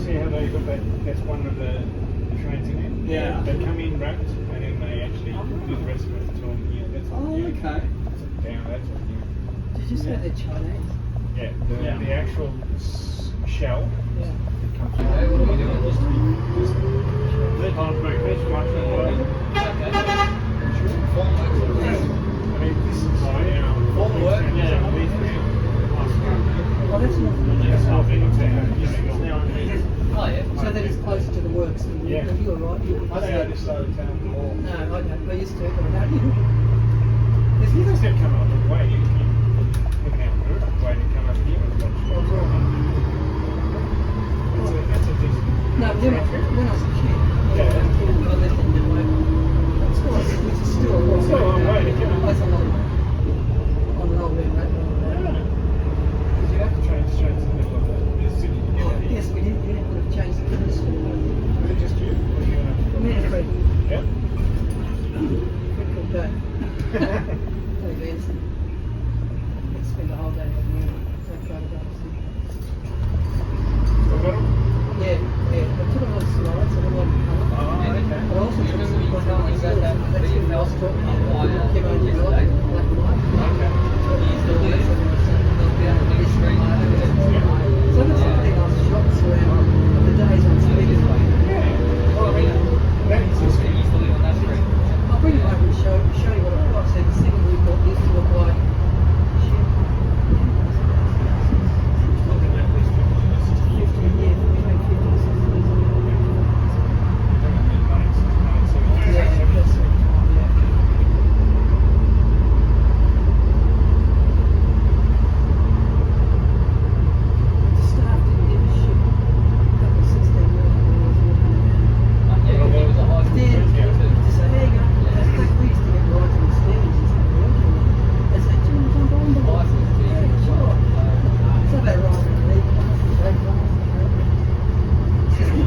see how they got that? That's one of the trains in it. Yeah. They come in wrapped, and then they actually do the rest of it to them. Yeah, that's all new. Okay. Down, that's all new. Did you say they're Chinese? Yeah, the actual shell. Yeah. It comes from this hard breakfast, much more. I mean, this is like Volvo, yeah. Well, that's not. It's not big, it's Oh, yeah. So that it's closer to the works than you. Yeah. You're right. I think I just started town more. No, I don't. I used to, but I don't. There's you guys have come up with way. You look out the way to come up here and watch. That's a decent. No, when I was a kid, Yeah. I lived in Newport. Which is still a long Still a long way to get. That's a long way. On an old road, right? Because you have to change straight to the middle of the city to get out here. Yes, we did. We would have changed the industry. Was it just you? Or you Me and Fred. Yep. Fred could go. Play bands. We'd spend the whole day over here. Take photographs. Still got 'em? Yeah, yeah. I took them on slides and I wanted to come. Oh, okay. But I also took some of my own skills. That's what I was talking about. Came over to black and white. Okay. So that's something I was shocked around the days on speakers. Well, I mean, that is just I'll bring it over and show you what it was. I said the thing we bought used to look like shit. 50, yeah, between 50 and 60 years old. Yeah, that's it. Yeah. The staff didn't give a shit. That was 16 years ago. Just say, hey, we used to get rides on the stairs and stuff. They say, Jim, jump on board. Yeah, sure. It's not about riding the lead.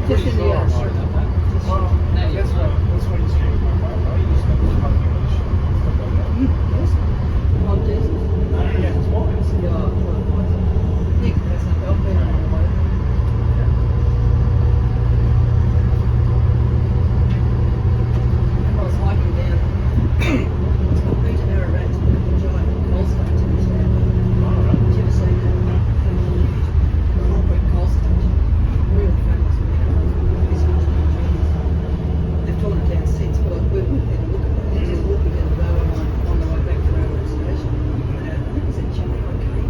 Just in the outskirts. That's what he's doing. I used to look like him and stuff like that. Yes. On diesel. Yeah, it's wise. Yeah, Nick, that's not I've been on the way. I was hiking down. It's got Peter Ararat, a giant coal station in town. Did you ever see that? The concrete coal station. Real famous now. It's much more genius. They've torn it down since, but we went there to look at it. Just walking down the railway line on the way back to railway station. And I think it was a Chile. I came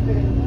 Bit of